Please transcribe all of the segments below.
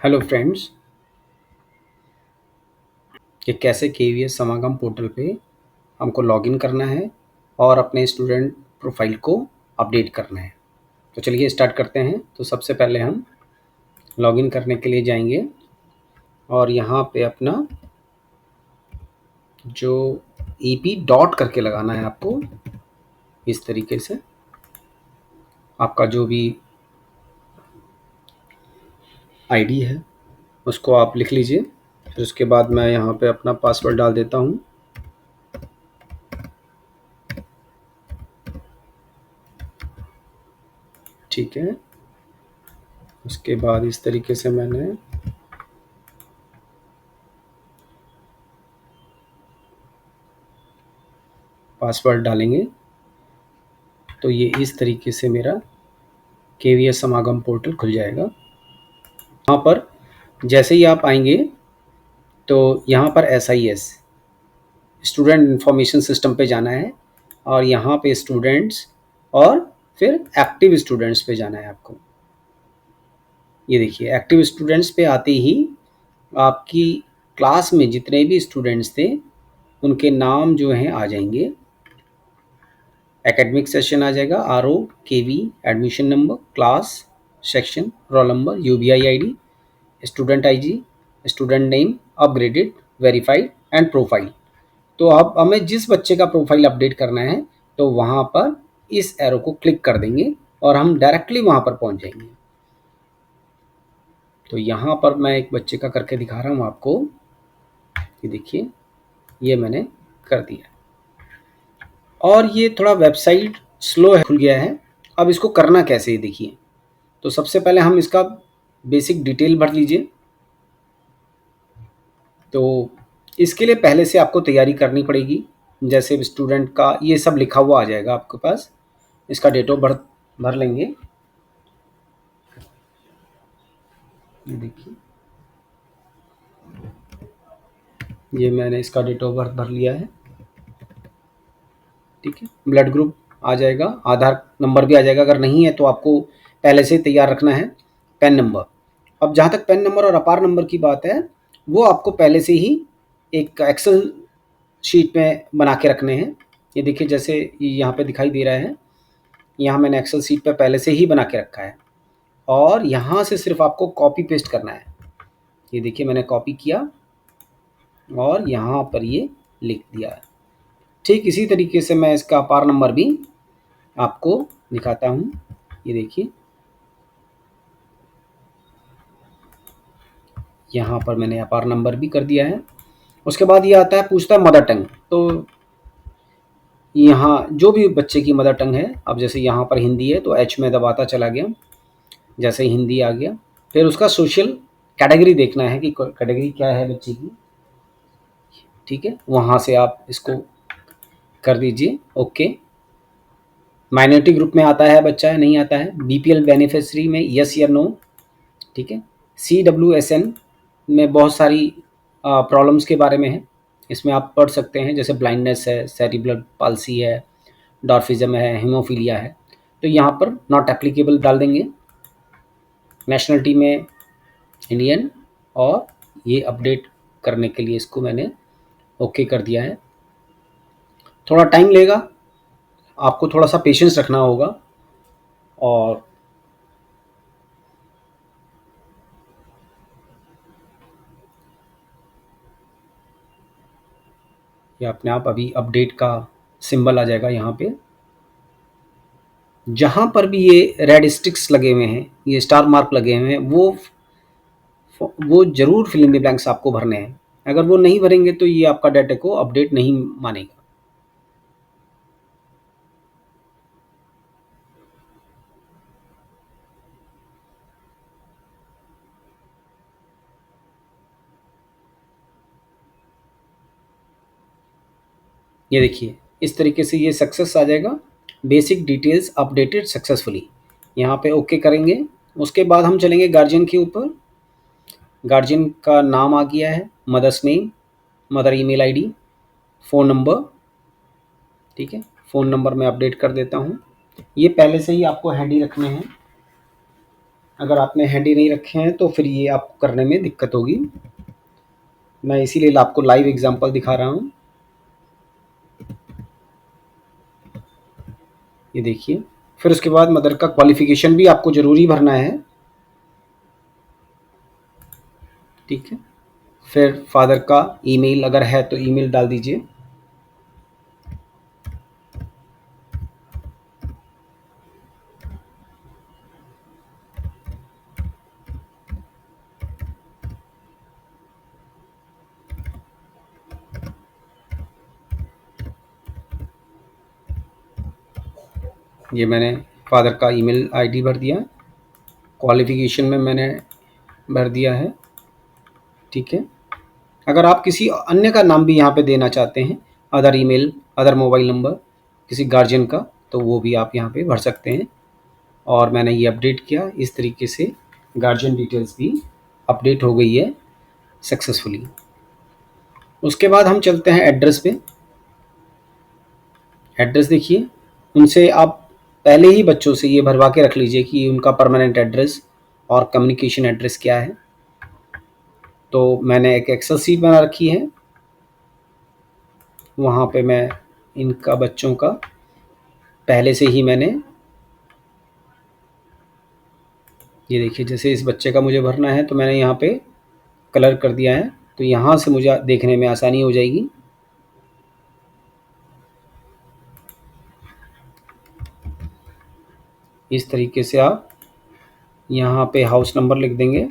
Hello friends, कि कैसे KVS समागम पोर्टल पे हमको लॉगिन करना है और अपने स्टूडेंट प्रोफाइल को अपडेट करना है। तो चलिए स्टार्ट करते हैं। तो सबसे पहले हम लॉगिन करने के लिए जाएंगे और यहाँ पे अपना जो ईपी डॉट करके लगाना है आपको। इस तरीके से आपका जो भी आईडी है उसको आप लिख लीजिए। फिर उसके बाद मैं यहाँ पे अपना पासवर्ड डाल देता हूँ। ठीक है, उसके बाद इस तरीके से मैंने पासवर्ड डालेंगे तो ये इस तरीके से मेरा केवीएस समागम पोर्टल खुल जाएगा। यहाँ पर जैसे ही आप आएंगे तो यहाँ पर SIS स्टूडेंट इंफॉर्मेशन सिस्टम पे जाना है और यहाँ पे स्टूडेंट्स और फिर एक्टिव स्टूडेंट्स पे जाना है आपको। ये देखिए, एक्टिव स्टूडेंट्स पे आते ही आपकी क्लास में जितने भी स्टूडेंट्स थे उनके नाम जो हैं आ जाएंगे। एकेडमिक सेशन आ जाएगा, RO, KV, admission number, class, section, roll number, UBI ID, student IG, student name, upgraded, verified and profile. तो अब हमें जिस बच्चे का प्रोफाइल अपडेट करना है तो वहाँ पर इस एरो को क्लिक कर देंगे और हम डायरेक्टली वहाँ पर पहुँच जाएंगे। तो यहाँ पर मैं एक बच्चे का करके दिखा रहा हूँ आपको। ये देखिए, ये मैंने कर दिया और ये थोड़ा वेबसाइट स्लो है, खुल गया है। अब इसको करना कैसे है देखिए। तो सबसे पहले हम इसका बेसिक डिटेल भर लीजिए। तो इसके लिए पहले से आपको तैयारी करनी पड़ेगी। जैसे स्टूडेंट का ये सब लिखा हुआ आ जाएगा आपके पास। इसका डेट ऑफ बर्थ भर लेंगे। ये देखिए, ये मैंने इसका डेट ऑफ बर्थ भर लिया है। ठीक है, ब्लड ग्रुप आ जाएगा, आधार नंबर भी आ जाएगा। अगर नहीं है तो आपको पहले से तैयार रखना है पैन नंबर। अब जहाँ तक पैन नंबर और अपार नंबर की बात है, वो आपको पहले से ही एक एक्सेल शीट में बना के रखने हैं। ये देखिए, जैसे यहाँ पे दिखाई दे रहा है, यहाँ मैंने एक्सेल शीट पे पहले से ही बना के रखा है और यहाँ से सिर्फ आपको कॉपी पेस्ट करना है। ये देखिए, मैंने कॉपी किया और यहाँ पर ये लिख दिया है। ठीक इसी तरीके से मैं इसका अपार नंबर भी आपको दिखाता हूँ। ये देखिए, यहाँ पर मैंने अपार नंबर भी कर दिया है। उसके बाद ये आता है, पूछता है मदर टंग। तो यहाँ जो भी बच्चे की मदर टंग है, अब जैसे यहाँ पर हिंदी है तो H में दबाता चला गया। जैसे हिंदी आ गया, फिर उसका सोशल कैटेगरी देखना है कि कैटेगरी क्या है बच्चे की। ठीक है, वहाँ से आप इसको कर दीजिए ओके। माइनॉरिटी ग्रुप में आता है बच्चा है, नहीं आता है। BPL बेनिफिशरी में यस या नो। ठीक है, CWSN में बहुत सारी प्रॉब्लम्स के बारे में है, इसमें आप पढ़ सकते हैं। जैसे ब्लाइंडनेस है, सेरिब्रल पाल्सी है, डॉर्फिज्म है, हीमोफीलिया है। तो यहाँ पर नॉट एप्लीकेबल डाल देंगे। नेशनलिटी में इंडियन, और ये अपडेट करने के लिए इसको मैंने ओके कर दिया है। थोड़ा टाइम लेगा, आपको थोड़ा सा पेशेंस रखना होगा। और ये अपने आप अभी अपडेट का सिंबल आ जाएगा। यहाँ पे जहाँ पर भी ये रेड स्टिक्स लगे हुए हैं, ये स्टार मार्क लगे हुए हैं, वो जरूर फिल इन द ब्लैंक्स आपको भरने हैं। अगर वो नहीं भरेंगे तो ये आपका डाटा को अपडेट नहीं मानेगा। ये देखिए, इस तरीके से ये सक्सेस आ जाएगा। बेसिक डिटेल्स अपडेटेड सक्सेसफुली, यहाँ पे ओके करेंगे। उसके बाद हम चलेंगे गार्जियन के ऊपर। गार्जियन का नाम आ गया है, mother's name, mother email ID, phone number. ठीक है, फ़ोन नंबर मैं अपडेट कर देता हूँ। ये पहले से ही आपको हैंडी रखने हैं। अगर आपने हैंडी नहीं रखे हैं तो फिर ये आपको करने में दिक्कत होगी। मैं इसीलिए आपको लाइव एग्जांपल दिखा रहा हूँ। ये देखिए। फिर उसके बाद मदर का क्वालिफ़िकेशन भी आपको ज़रूरी भरना है, ठीक है। फिर फादर का ईमेल अगर है तो ईमेल डाल दीजिए। ये मैंने फादर का ईमेल आईडी भर दिया। क्वालिफ़िकेशन में मैंने भर दिया है, ठीक है। अगर आप किसी अन्य का नाम भी यहाँ पे देना चाहते हैं, other email, other mobile number, किसी गार्जियन का, तो वो भी आप यहाँ पे भर सकते हैं। और मैंने ये अपडेट किया, इस तरीके से गार्जियन डिटेल्स भी अपडेट हो गई है सक्सेसफुली। उसके बाद हम चलते हैं एड्रेस पे। एड्रेस देखिए, उनसे आप पहले ही बच्चों से ये भरवा के रख लीजिए कि उनका परमानेंट एड्रेस और कम्युनिकेशन एड्रेस क्या है। तो मैंने एक एक्सेल शीट बना रखी है, वहाँ पे मैं इनका बच्चों का पहले से ही मैंने, ये देखिए, जैसे इस बच्चे का मुझे भरना है तो मैंने यहाँ पे कलर कर दिया है, तो यहाँ से मुझे देखने में आसानी हो जाएगी। इस तरीके से आप यहाँ पे हाउस नंबर लिख देंगे।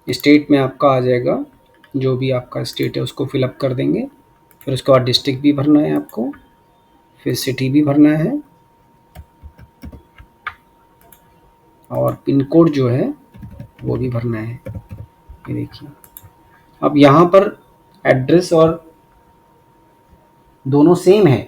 स्टेट में आपका आ जाएगा, जो भी आपका स्टेट है उसको फिलअप कर देंगे। फिर उसके बाद डिस्ट्रिक्ट भी भरना है आपको, फिर सिटी भी भरना है, और पिन कोड जो है वो भी भरना है। ये देखिए, अब यहाँ पर एड्रेस और दोनों सेम है।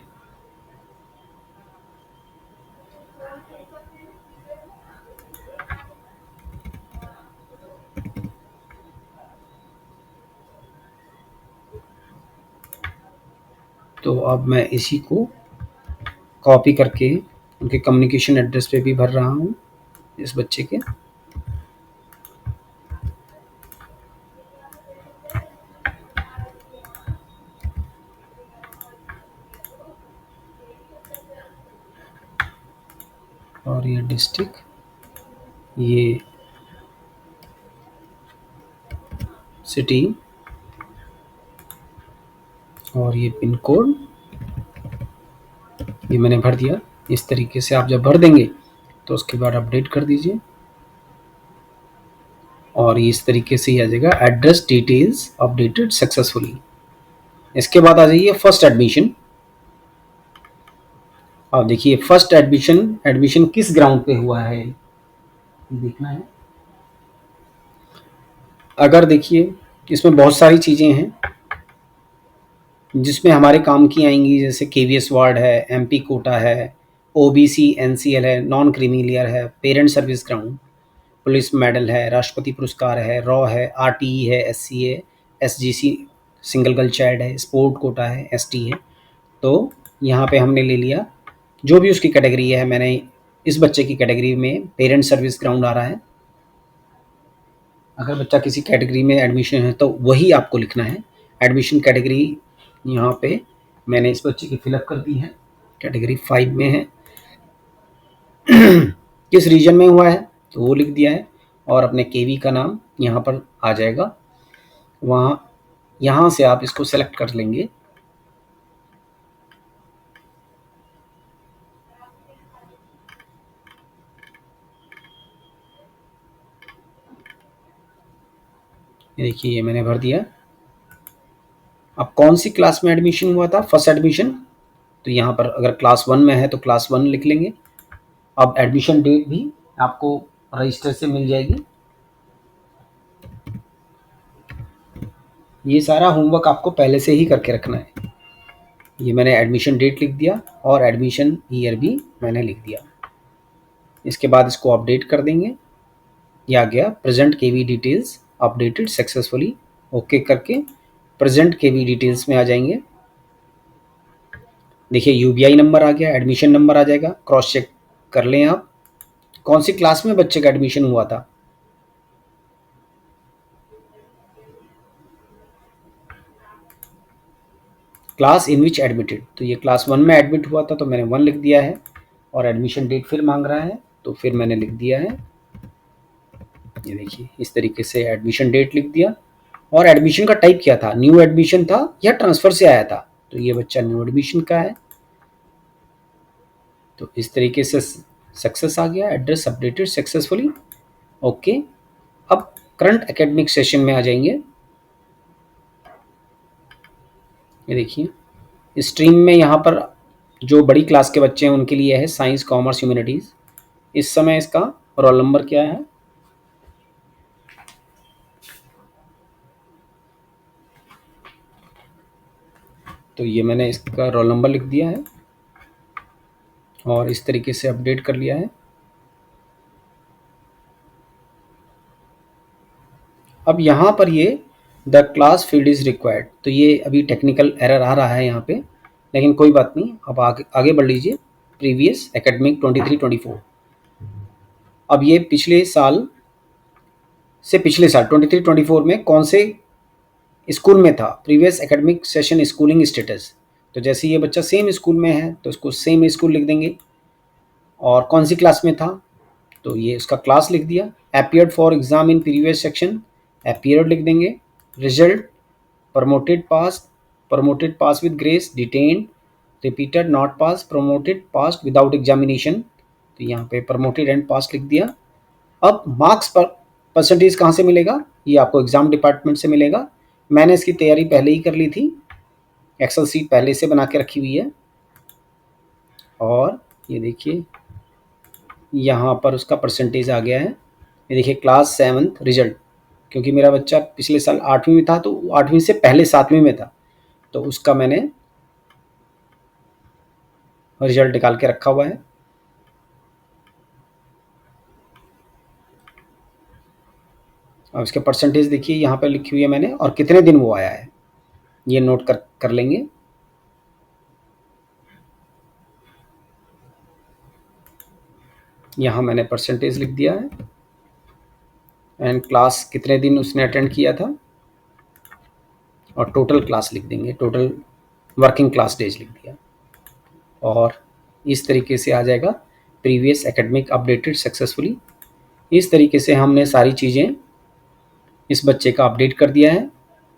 तो अब मैं इसी को कॉपी करके उनके कम्युनिकेशन एड्रेस पे भी भर रहा हूँ इस बच्चे के। और ये डिस्ट्रिक्ट, ये सिटी, और ये पिन कोड, ये मैंने भर दिया। इस तरीके से आप जब भर देंगे तो उसके बाद अपडेट कर दीजिए, और इस तरीके से ही आ जाएगा एड्रेस डिटेल्स अपडेटेड सक्सेसफुली। इसके बाद आ जाइए फर्स्ट एडमिशन। अब देखिए फर्स्ट एडमिशन, एडमिशन किस ग्राउंड पे हुआ है देखना है। अगर देखिए इसमें बहुत सारी चीज़ें हैं जिसमें हमारे काम की आएंगी, जैसे केवीएस वार्ड है, एमपी कोटा है, ओबीसी एनसीएल है, नॉन क्रीमिलियर है, parent service ground, police medal है, राष्ट्रपति पुरस्कार है, रॉ है, आरटीई है, एससी है, एसजीसी सिंगल गर्ल चाइल्ड है, स्पोर्ट कोटा है, एसटी है। तो यहाँ पे हमने ले लिया जो भी उसकी कैटेगरी है। मैंने इस बच्चे की कैटेगरी में पेरेंट सर्विस ग्राउंड आ रहा है। अगर बच्चा किसी कैटेगरी में एडमिशन है तो वही आपको लिखना है। एडमिशन कैटेगरी यहाँ पे मैंने इस बच्चे की फिलअप कर दी है, कैटेगरी 5 में है। किस रीजन में हुआ है तो वो लिख दिया है, और अपने केवी का नाम यहाँ पर आ जाएगा। वहाँ यहाँ से आप इसको सेलेक्ट कर लेंगे। ये देखिए, ये मैंने भर दिया। अब कौन सी क्लास में एडमिशन हुआ था, फर्स्ट एडमिशन, तो यहाँ पर अगर क्लास 1 में है तो क्लास 1 लिख लेंगे। अब एडमिशन डेट भी आपको रजिस्टर से मिल जाएगी। ये सारा होमवर्क आपको पहले से ही करके रखना है। ये मैंने एडमिशन डेट लिख दिया और एडमिशन ईयर भी मैंने लिख दिया। इसके बाद इसको अपडेट कर देंगे। ये आ गया present KV details updated successfully. Okay करके प्रेजेंट केवी डिटेल्स में आ जाएंगे। देखिए यूबीआई नंबर आ गया, एडमिशन नंबर आ जाएगा। क्रॉस चेक कर लें आप कौन सी क्लास में बच्चे का एडमिशन हुआ था। क्लास इन विच एडमिटेड, तो ये क्लास 1 में एडमिट हुआ था तो मैंने 1 लिख दिया है। और एडमिशन डेट फिर मांग रहा है तो फिर मैंने लिख दिया है। ये देखिए इस तरीके से एडमिशन डेट लिख दिया। और एडमिशन का टाइप क्या था, न्यू एडमिशन था या ट्रांसफ़र से आया था, तो ये बच्चा न्यू एडमिशन का है। तो इस तरीके से सक्सेस आ गया, एड्रेस अपडेटेड सक्सेसफुली। ओके, अब करंट एकेडमिक सेशन में आ जाएंगे। ये देखिए स्ट्रीम में यहाँ पर जो बड़ी क्लास के बच्चे हैं उनके लिए है साइंस कॉमर्स ह्यूमैनिटीज़। इस समय इसका रोल नंबर क्या है, तो ये मैंने इसका रोल नंबर लिख दिया है और इस तरीके से अपडेट कर लिया है। अब यहाँ पर ये the class field is required, तो ये अभी टेक्निकल एरर आ रहा है यहाँ पे, लेकिन कोई बात नहीं। अब आगे बढ़ लीजिए। प्रीवियस एकेडमिक 23-24, अब ये पिछले साल से पिछले साल 23-24 में कौन से स्कूल में था, previous academic session schooling status. तो जैसे ये बच्चा सेम स्कूल में है तो इसको सेम स्कूल लिख देंगे। और कौन सी क्लास में था, तो ये उसका क्लास लिख दिया। Appeared for exam in previous section, appeared लिख देंगे। Result promoted pass with grace, detained, repeated not pass, promoted pass without examination, तो यहाँ पे प्रमोटेड एंड पास लिख दिया। अब मार्क्स पर परसेंटेज कहाँ से मिलेगा, ये आपको एग्ज़ाम डिपार्टमेंट से मिलेगा। मैंने इसकी तैयारी पहले ही कर ली थी, एक्सेल सीट पहले से बना के रखी हुई है। और ये देखिए यहाँ पर उसका परसेंटेज आ गया है। ये देखिए क्लास 7th रिजल्ट, क्योंकि मेरा बच्चा पिछले साल 8वीं में था तो 8वीं से पहले 7वीं में था, तो उसका मैंने रिजल्ट निकाल के रखा हुआ है। अब इसके परसेंटेज देखिए यहाँ पर लिखी हुई है मैंने, और कितने दिन वो आया है ये नोट कर लेंगे। यहाँ मैंने परसेंटेज लिख दिया है एंड क्लास कितने दिन उसने अटेंड किया था, और टोटल क्लास लिख देंगे, टोटल वर्किंग क्लास डेज लिख दिया। और इस तरीके से आ जाएगा प्रीवियस एकेडमिक अपडेटेड सक्सेसफुली। इस तरीके से हमने सारी चीज़ें इस बच्चे का अपडेट कर दिया है।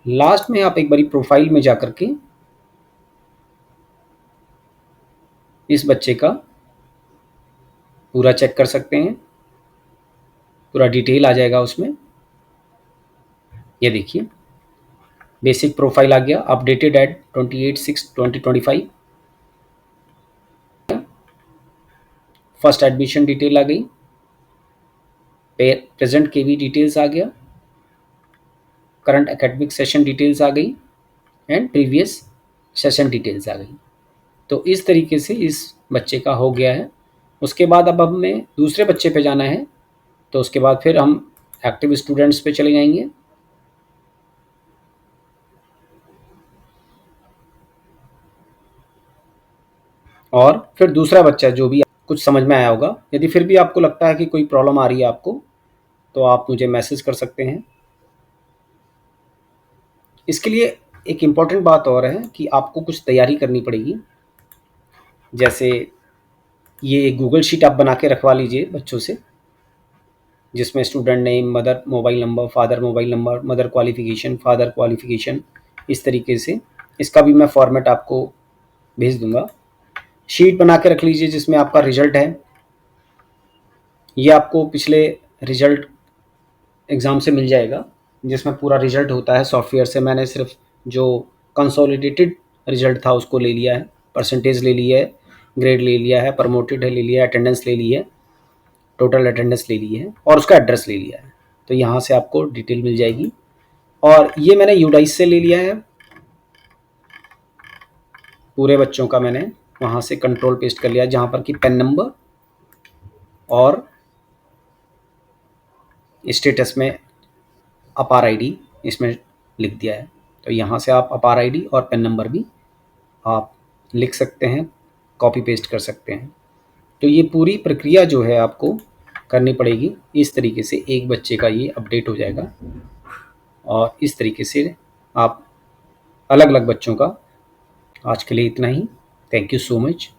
लास्ट में आप एक बारी प्रोफाइल में जा कर के इस बच्चे का पूरा चेक कर सकते हैं, पूरा डिटेल आ जाएगा उसमें। ये देखिए बेसिक प्रोफाइल आ गया, updated at 28/6/2025। First admission detail आ गई, प्रेजेंट केवी डिटेल्स आ गया, करंट एकेडमिक सेशन डिटेल्स आ गई एंड प्रीवियस सेशन डिटेल्स आ गई। तो इस तरीके से इस बच्चे का हो गया है। उसके बाद अब हमें दूसरे बच्चे पे जाना है, तो उसके बाद फिर हम एक्टिव स्टूडेंट्स पे चले जाएंगे। और फिर दूसरा बच्चा जो भी कुछ समझ में आया होगा, यदि फिर भी आपको लगता है कि कोई प्रॉब्लम आ रही है आपको, तो आप मुझे मैसेज कर सकते हैं। इसके लिए एक इम्पॉर्टेंट बात और है कि आपको कुछ तैयारी करनी पड़ेगी। जैसे ये गूगल शीट आप बना के रखवा लीजिए बच्चों से, जिसमें student name, mother mobile number, father mobile number, mother qualification, father qualification, इस तरीके से। इसका भी मैं फॉर्मेट आपको भेज दूंगा। शीट बना के रख लीजिए जिसमें आपका रिजल्ट है। ये आपको पिछले रिजल्ट एग्ज़ाम से मिल जाएगा, जिसमें पूरा रिजल्ट होता है सॉफ्टवेयर से। मैंने सिर्फ जो कंसोलिडेटेड रिजल्ट था उसको ले लिया है, परसेंटेज ले लिया है, ग्रेड ले लिया है, प्रमोटेड है ले लिया है, अटेंडेंस ले ली है, टोटल अटेंडेंस ले ली है, और उसका एड्रेस ले लिया है। तो यहाँ से आपको डिटेल मिल जाएगी। और ये मैंने यूडाइस से ले लिया है। पूरे बच्चों का मैंने वहाँ से कंट्रोल पेस्ट कर लिया, जहाँ पर कि पेन नंबर और स्टेटस में अपार आईडी इसमें लिख दिया है। तो यहाँ से आप अपार आईडी और पेन नंबर भी आप लिख सकते हैं, कॉपी पेस्ट कर सकते हैं। तो ये पूरी प्रक्रिया जो है आपको करनी पड़ेगी। इस तरीके से एक बच्चे का ये अपडेट हो जाएगा और इस तरीके से आप अलग अलग बच्चों का। आज के लिए इतना ही। Thank you so much.